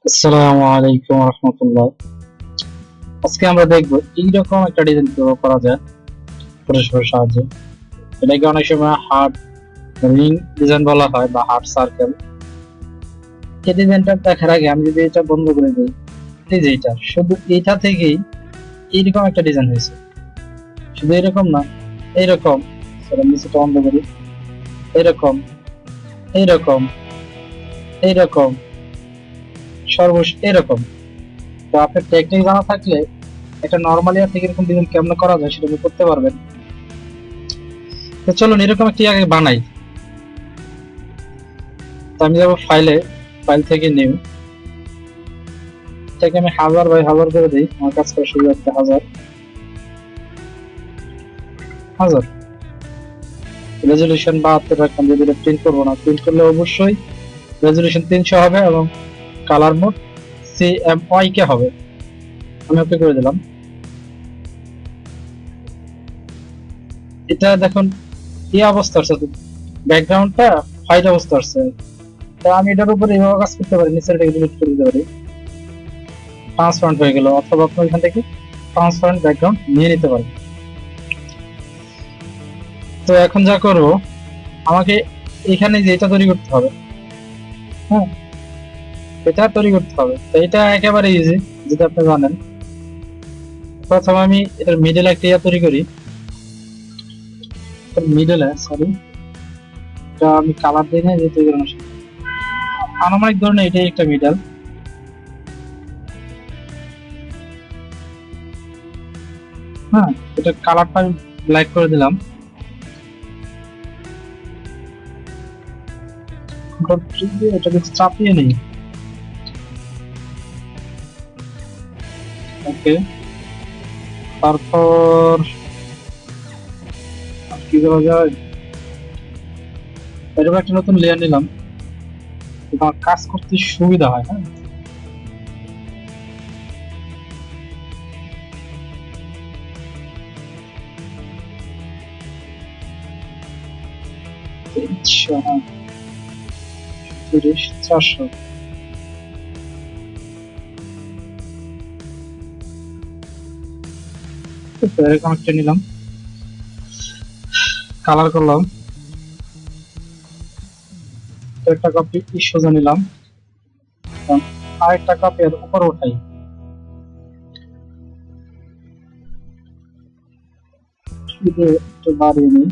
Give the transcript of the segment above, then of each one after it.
আসসালামু আলাইকুম রহমতুল্লাহ। আজকে আমরা দেখব এইরকম একটা ডিজাইন কিভাবে করা যায় ফটোশপের সাহায্যে। এটাকে অনেক সময় হার্ট রিং ডিজাইন বলা হয় বা হার্ট সার্কেল। এই ডিজাইনটা দেখার আগে আমি যদি এটা বন্ধ করে দিই, এই যে এটা শুধু এটা থেকেই এইরকম একটা ডিজাইন হয়েছে। শুধু এরকম না, এইরকম, সেটা নিচেটা বন্ধ করি, এরকম, এইরকম, এইরকম, সর্বশেষ এরকম। তো আপনার টেকনিক জানা থাকলে একটা নর্মালি থেকে এরকম ডিজাইন কেমন করা যায় সেটা আপনি করতে পারবেন। তো চলুন এরকম একটি আগে বানাই। তো আমি যাবো ফাইলে, ফাইল থেকে নিউ, এটাকে আমি 1000 বাই 1000 করে দিই। আমার কাজ করার সুবিধার্থে 1000 1000 রেজলিউশন 72 রাখলাম, যদি এটা প্রিন্ট করবো না। প্রিন্ট করলে অবশ্যই রেজলিউশন 300 হবে এবং কালার মোড CMYK হবে। আমি ওকে করে দিলাম। এটা দেখুন এই অবস্থা আসছে, ব্যাকগ্রাউন্ডটা হোয়াইট অবস্থা আসছে। তো আমি এটার উপরে এইভাবে কাজ করতে পারি, নিচের এটাকে ডিলিট করে দিতে পারি, ট্রান্সপারেন্ট হয়ে গেল। অথবা আপনি এখান থেকে ট্রান্সপারেন্ট ব্যাকগ্রাউন্ড নিয়ে নিতে পারেন। তো এখন যা করব, আমাকে এখানে যে এটা তৈরি করতে হবে। হ্যাঁ, এটা তৈরি করতে হবে। তো এটা একেবারে ইজি, যেটা আপনি জানেন। প্রথমে আমি এটার মিডল একটা ইয়া তৈরি করি। মিডলে সরি, এটা আমি কালার দিই না, যে তৈরি করার আনুমানিক ধরনের এটাই একটা মিডল। হ্যাঁ, এটা কালারটা আমি ব্ল্যাক করে দিলাম। এটাকে চাপিয়ে নিই। ওকে, তারপর আর কি করা যায়, এরকম একটা নতুন লেয়ার নিলাম, আমার কাজ করতে সুবিধা হয়। হ্যাঁ, আচ্ছা, হ্যাঁ, 400। এরকম একটা নিলাম, কালার করলাম, একটা কপি সোজা নিলাম, আরেকটা কপি এর উপর উঠাই। একটু বাড়িয়ে নিই,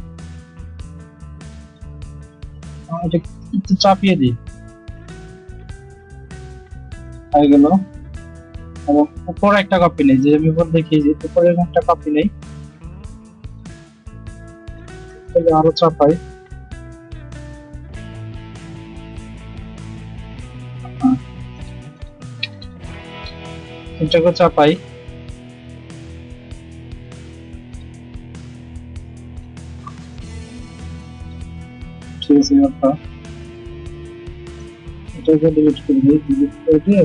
এটা একটু চাপিয়ে দিই, হয়ে গেল। এবং উপরে একটা কপি নেই, যে আমি উপর দেখি যে উপরে একটা কপি নেই, তাহলে আরো চাপাই। এটাকে চাপাই, ঠিক আছে। এটাকে ডিলিট করে দিই, ডিলিট করে দিয়ে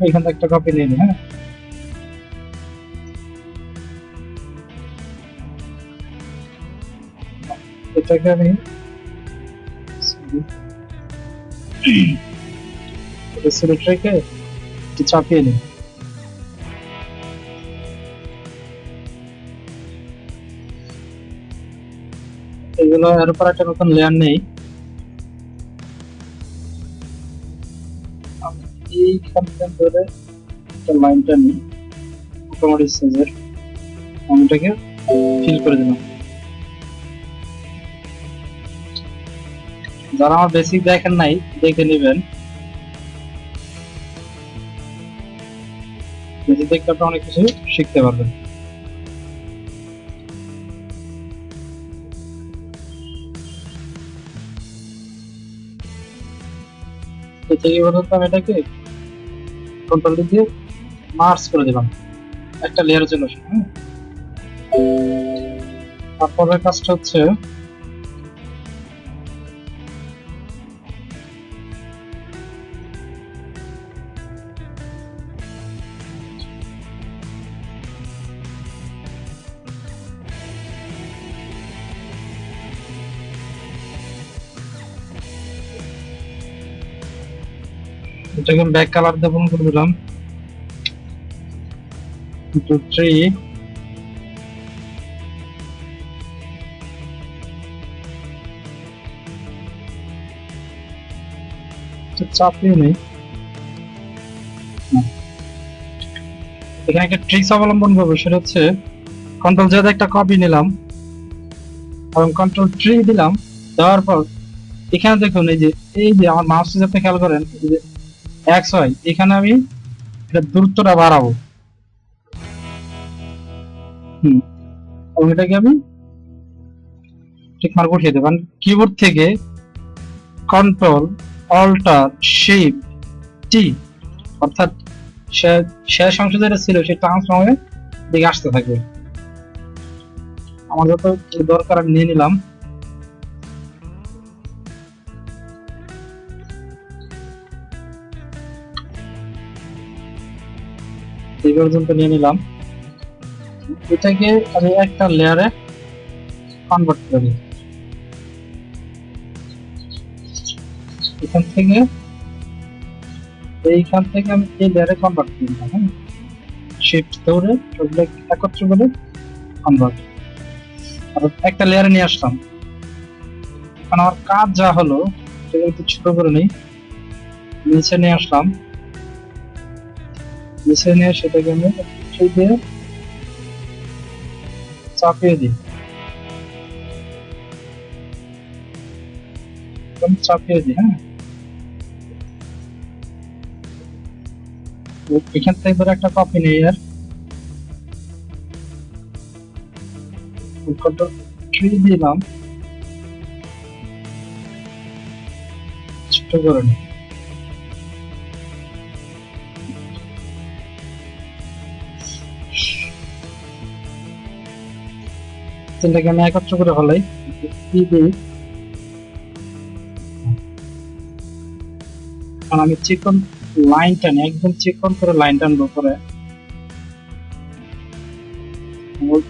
এখান থেকে একটা কপি নিয়ে নিই। হ্যাঁ, এটাকে আমি সিলেক্ট রেখে একটু চাপিয়ে নিই। এগুলো এর উপর একটা নতুন লেয়ার নেই, এইখান থেকে ধরে একটা লাইনটা নিই অটোমেটিক সাইজের, আমি এটাকে ফিল করে দিলাম। যারা আমার বেসিক দেখেন নাই, দেখে নেবেন, বেসিক দেখলে আপনি অনেক কিছু শিখতে পারবেন। এই থেকে পর্যন্ত আমি এটাকে কন্ট্রোল দিয়ে মার্জ করে দিলাম একটা লেয়ারের জন্য। তারপরের কাজটা হচ্ছে এটাকে ব্যাক কালার দিয়ে পূরণ করে দিলাম 2 3 চাপিয়ে নেই। এখানে একটা ট্রিক্স অবলম্বন করবো, সেটা হচ্ছে কন্ট্রোল জেড একটা কপি নিলাম এবং কন্ট্রোল ট্রি দিলাম। দেওয়ার পর এখানে দেখুন এই যে আমার মাউসটা যাতে খেয়াল করেন, এই যে এক্স ওয়াই, এখানে আমি এটা দূরত্বটা বাড়াবো। এবং এটাকে আমি ঠিক মার্ক বসিয়ে দেবো। কিবোর্ড থেকে কন্ট্রোল অল্টার শিফট টি, অর্থাৎ শেষ অংশ যেটা ছিল সেই ট্রান্সফর্ম হয়ে দিকে আসতে থাকবে। আমার যত দরকার আমি নিয়ে নিলাম। এই পর্যন্ত নিয়ে নিলাম। এটাকে আমি একটা লেয়ারে কনভার্ট করে দিই। এখান থেকে আমি এই লেয়ারে কনভার্ট করে দিলাম। হ্যাঁ, শিফট ধরে সবগুলো একত্র করে কনভার্ট, আর একটা লেয়ারে নিয়ে আসলাম। এখন আমার কাজ যা হলো সেটা একটু ছোট করে নিই। নিচে নিয়ে আসলাম, নিচে নিয়ে সেটাকে আমি সেই দিয়ে চাপিয়ে দিই। চাপিয়ে দিই। হ্যাঁ, এখান থেকে ধরে একটা কপি নেই, আর কন্ট্রোল ট্রি দিলাম, ছোট করে নিই। তিনটাকে আমি একত্র করে ফেলাই। কারণ আমি চিকন লাইন টানি, একদম চিকন করে লাইন টানবো। করে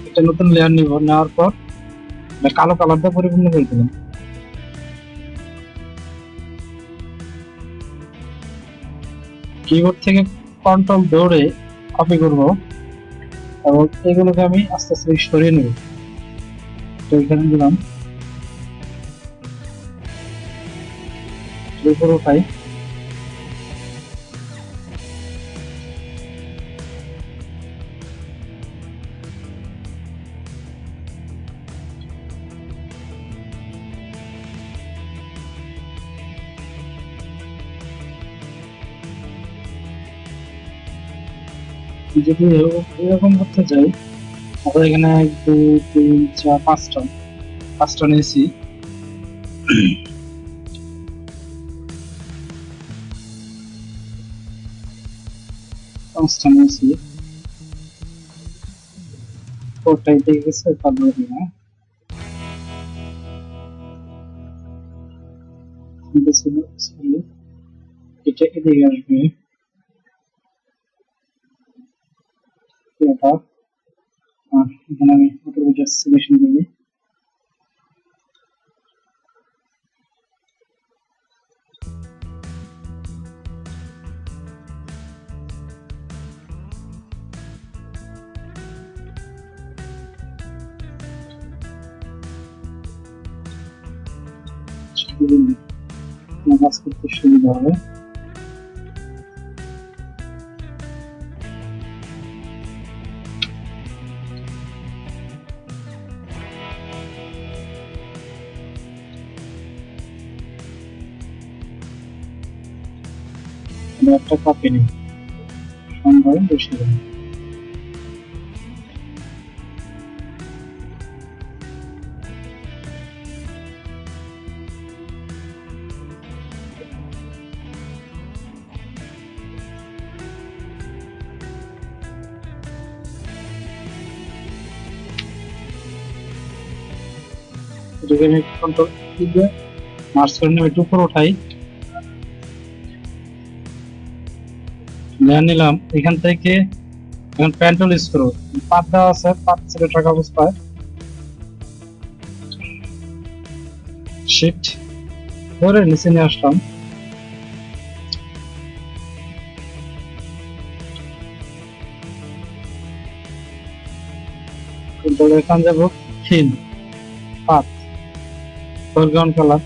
একটা নতুন লেয়ার নিব, নেওয়ার পর কালো কালার দিয়ে পরিপূর্ণ করে দিলাম। কিবোর্ড থেকে কন্ট্রোল ধরে কপি করব এবং এগুলোকে আমি আস্তে আস্তে সরিয়ে নেব। তো এখানে দিলাম, উপরে উঠাই। যদি এরকম করতে চাই, তাহলে এখানে 1 2 3 4 5টা নিয়েছি। ওটাই দেখে গেছে, তারপরে দিলাম এটা এদিকে আসবে। এটা আর এখানে আমি অটোমেটিক সিলেকশন দিই। কাজ করতে সুবিধা হবে। একটা কপি নিই, সম্ভব বসে দেব। এটাকে আমি কন্ট্রোল দিয়ে মার্চ করে নিয়ে একটু উপরে উঠাই। লেয়ার নিলাম, এখান থেকে এখন পেন্টুল ইউজ করব। পাত দেওয়া আছে, পাত ছেড়ে থাকা অবস্থায় শিফট ধরে নিচে নিয়ে আসলাম। কিন্তু এখানে যাবো ফিল পাথ ফোরগ্রাউন্ড কালার,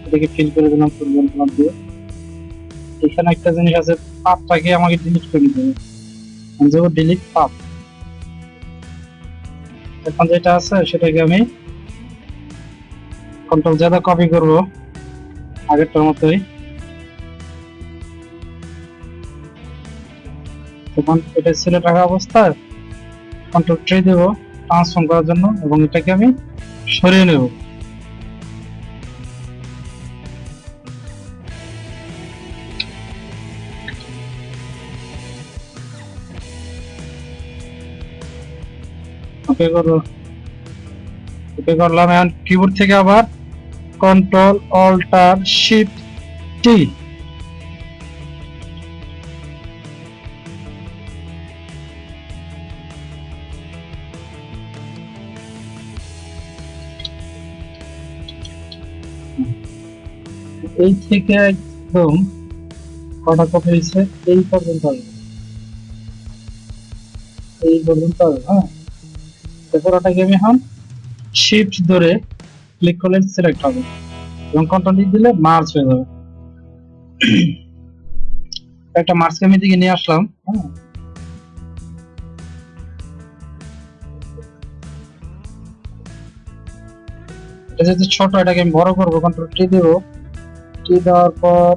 এটাকে ফিল করে দিলাম ফোরগ্রাউন্ড কালার দিয়ে। এখানে একটা জিনিস আছে, পাথটাকে আমাকে ডিলিট করে দিতে হবে। আমি যাবো ডিলিট পাথ। এখন যেটা আছে সেটাকে আমি কন্ট্রোল জেড কপি করব আগেরটার মতোই। তখন এটা সিলেক্ট রাখা অবস্থায় কন্ট্রোল ট্রি দেব ট্রান্সফর্ম করার জন্য, এবং এটাকে আমি সরিয়ে নেব। ওকে করবো, ওকে করলাম। এখন কিবোর্ড থেকে আবার কন্ট্রোল অল্টার শিফট টি, এই থেকে একদম কটা কপি হয়েছে এই পর্যন্ত আসবে, এই পর্যন্ত আসবে। হ্যাঁ, তারপর ওটাকে আমি এখন শিফট ধরে ক্লিক করলে সিলেক্ট হবে এবং কন্ট্রোল দিলে মার্জ হয়ে যাবে। একটা মার্জ আমি দিকে নিয়ে আসলাম। হ্যাঁ, এটা যেহেতু ছোট, এটাকে আমি বড় করবো, কন্ট্রোল টি দেবো। টি দেওয়ার পর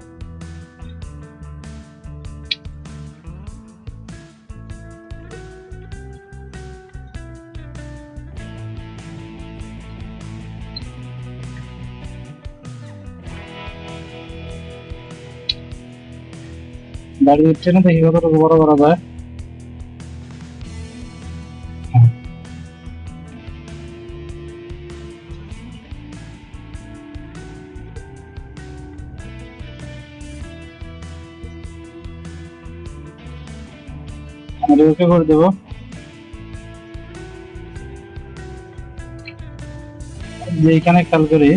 দাঁড়িয়ে ট্রেনে দেখি কতটুকু বড় করা যায়। আমি ওকে করে দেবো। যে এখানে খেয়াল করি,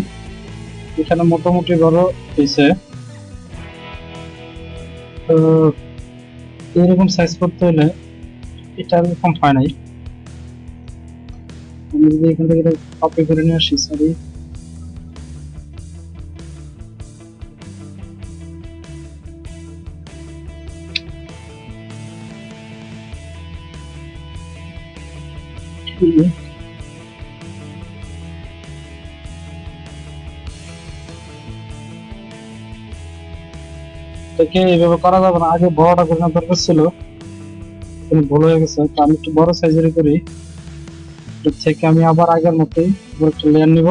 এখানে মোটামুটি বড় হয়েছে, তো এরকম সাইজ করতে হলে এটা এরকম হয় নাই। আমি যদি এখান থেকে কপি করে নিয়ে আসি, সরি, এটাকে এইভাবে করা যাবে না, আগে বড়টা করে নেওয়ার দরকার ছিল, কিন্তু ভুল হয়ে গেছে। তো আমি একটু বড় সাইজের করি। এর থেকে আমি আবার আগের মতোই একটা লেয়ার নিব,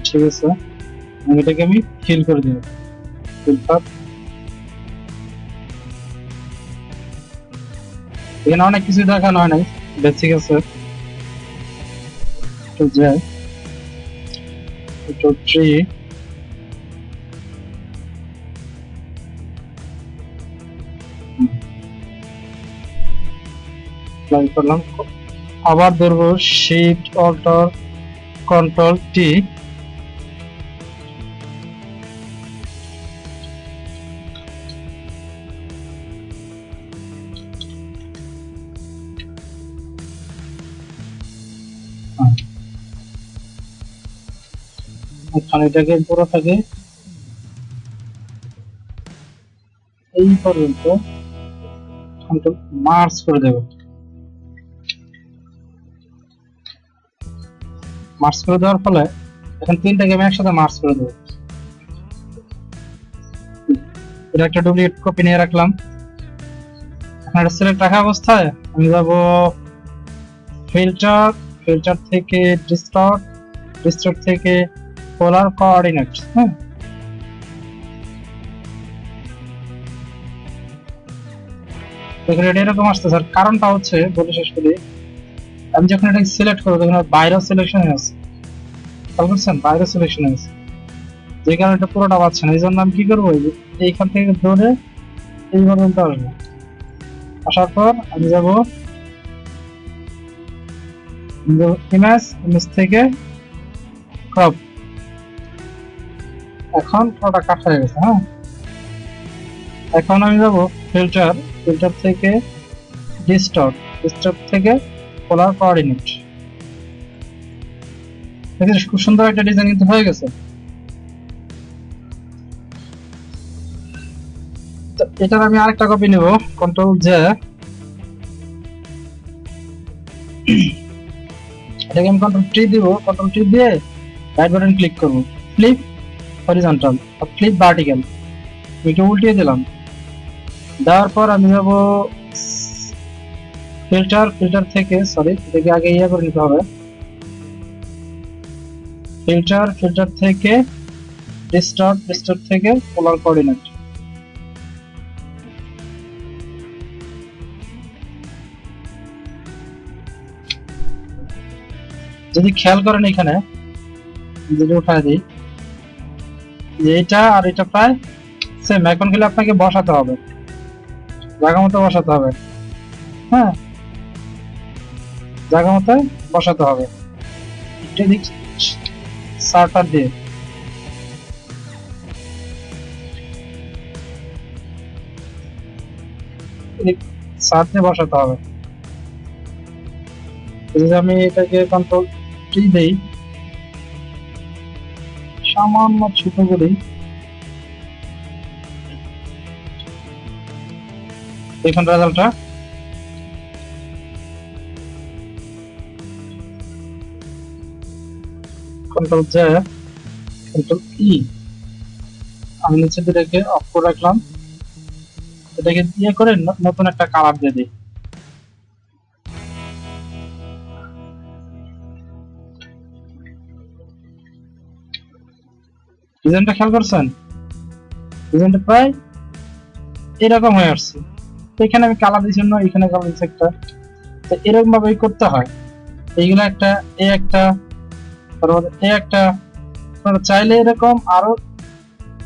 ঠিক আছে। এটাকে আমি ফিল করে দেবো, ফিল পাথ। এখানে অনেক কিছু দেখানো হয় নাই, বেসিক আছে। তো যাই, তো ট্রি অ্যাপ্লাই করলাম, আবার ধরবো শিফট অল্টার কন্ট্রোল টি, এখন এটাকে পুরোটাকে এই পর্যন্ত মার্জ করে দেব। মার্জ করে দেওয়ার ফলে এখন তিনটাকে আমি একসাথে মার্জ করে দেবো। এটা একটা ডুপ্লিকেট কপি নিয়ে রাখলাম। এখন এটা সিলেক্ট রাখা অবস্থায় আমি যাব ফিল্টার, ফিল্টার থেকে ডিস্টর্ট, ডিস্টর্ট থেকে পোলার কোঅর্ডিনেট। হ্যাঁ, এটা এরকম আসছে স্যার, কারণটা হচ্ছে বলে শেষ করি। আমি যখন এটা সিলেক্ট করবো তখন বাইরে সিলেকশন হয়ে আছে, খেয়াল করছেন, বাইরে সিলেকশন হয়ে আছে, যে কারণে এটা পুরোটা পাচ্ছে না। এই জন্য আমি কি করবো, এইখান থেকে ধরে এই পর্যন্ত আসবো। আসার পর আমি যাব ইমেজ থেকে ক্রপ। এখন পুরোটা কাট হয়ে গেছে। হ্যাঁ, এখন আমি যাব ফিল্টার থেকে ডিস্টর্ট থেকে পোলার কোঅর্ডিনেট। খুব সুন্দর একটা ডিজাইন কিন্তু হয়ে গেছে। তো এটার আমি আরেকটা কপি নেব, কন্ট্রোল জে, এটাকে আমি কন্ট্রোল টি দিব। কন্ট্রোল টি দিয়ে রাইট বাটন ক্লিক করব, ফ্লিপ হরিজন্টাল আর ফ্লিপ ভার্টিক্যাল, এটা উল্টিয়ে দিলাম। দেওয়ার পর আমি যাব ফিল্টার থেকে, সরি এটাকে আগে ইয়ে করে নিতে হবে, ফিল্টার থেকে ডিস্টর্ট থেকে পোলার কোঅর্ডিনেট। যদি খেয়াল করেন এখানে যদি উঠায় দিই, যে এটা আর এটা প্রায় সেম। এখন গেলে আপনাকে বসাতে হবে, জায়গা মতো বসাতে হবে। হ্যাঁ, জায়গা মতো বসাতে হবে। সার্টার দিয়ে বসাতে হবে। যদি আমি এটাকে কন্ট্রোল টি দেই, সামান্য ছোট করি, দেখুন রেজাল্টটা। কন্ট্রোল জে, কন্ট্রোল ই, আমি নিচে দুটাকে অফ করে রাখলাম। এটাকে দিয়ে করে নতুন একটা কালার দিয়ে দিই। ডিজাইনটা খেয়াল করছেন? ডিজাইনটা প্রায় এরকম হয়ে আসছে। তো এখানে আমি কালার দিচ্ছি না, এখানে কালার দিচ্ছি একটা। তো এরকম ভাবেই করতে হয়। এইগুলো একটা, এ একটা, তারপর এ একটা। আপনারা চাইলে এরকম আরো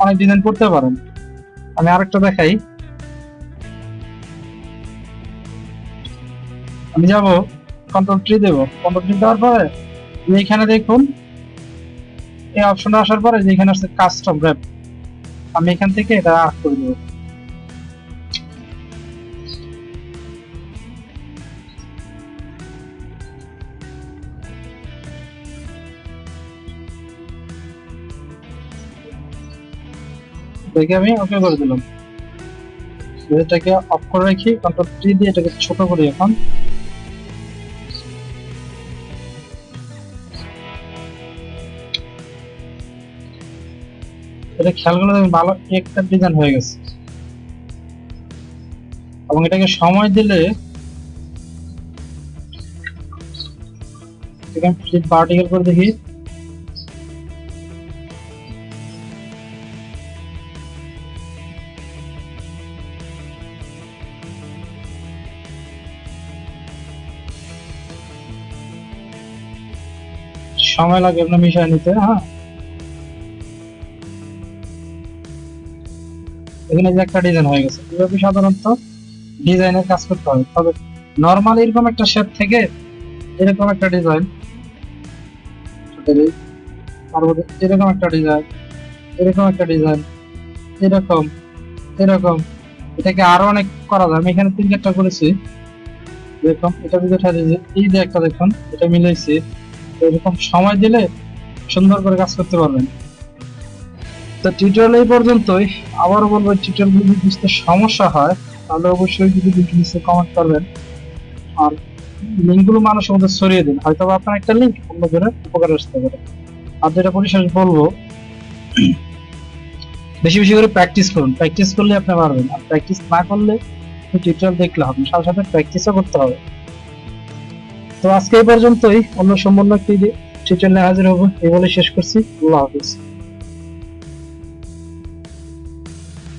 অনেক ডিজাইন করতে পারেন। আমি আরেকটা দেখাই। আমি যাব কন্ট্রোল টি দেব। কন্ট্রোল টি দেওয়ার পরে এইখানে দেখুন, এই অপশনটা আসার পরে যেখানে আছে কাস্টম র‍্যাপ, আমি এখান থেকে এটা আড করে দেব। দেখে আমি ওকে করে দিলাম। এটাকে অফ করে রাখি, কন্ট্রোল টি দিয়ে এটাকে ছোট করি। এখন এটা খেয়াল করলে দেখুন ভালো একটা ডিজাইন হয়ে গেছে। এবং এটাকে সময় দিলে ফ্লিপ ভার্টিক্যাল করে দেখি, সময় লাগে আপনার মিশিয়ে নিতে। হ্যাঁ, এখানে যে একটা ডিজাইন হয়ে গেছে। এভাবে সাধারণত ডিজাইনের কাজ করতে হবে। তবে নর্মাল এরকম একটা শেপ থেকে এরকম একটা ডিজাইন, তারপরে এরকম একটা ডিজাইন, এরকম একটা ডিজাইন, এরকম এরকম, এটাকে আরো অনেক করা যায়। আমি এখানে 3-4টা করেছি। দেখুন এটা দিকে এই যে একটা দেখুন, এটা মিলাইছি। এরকম সময় দিলে সুন্দর করে কাজ করতে পারবেন। তো টিউটোরিয়াল এই পর্যন্তই। আবারও বলবো, টিউটোরিয়াল যদি বুঝতে সমস্যা হয় তাহলে অবশ্যই যদি নিচে কমেন্ট করবেন, আর লিঙ্কগুলো মানুষের মধ্যে ছড়িয়ে দিন। হয়তো আপনার একটা লিঙ্ক অন্যজনের উপকারে আসতে পারে। আর যেটা পরিশেষ বলবো, বেশি বেশি করে প্র্যাকটিস করুন। প্র্যাকটিস করলে আপনি পারবেন, আর প্র্যাকটিস না করলে টিউটোরিয়াল দেখলে হবে, সাথে সাথে প্র্যাকটিসও করতে হবে। তো আজকে এই পর্যন্তই। অন্য সম্পূর্ণ একটি টিউটোরিয়ালে হাজির হবো, এই বলে শেষ করছি। আল্লাহ হাফিজ।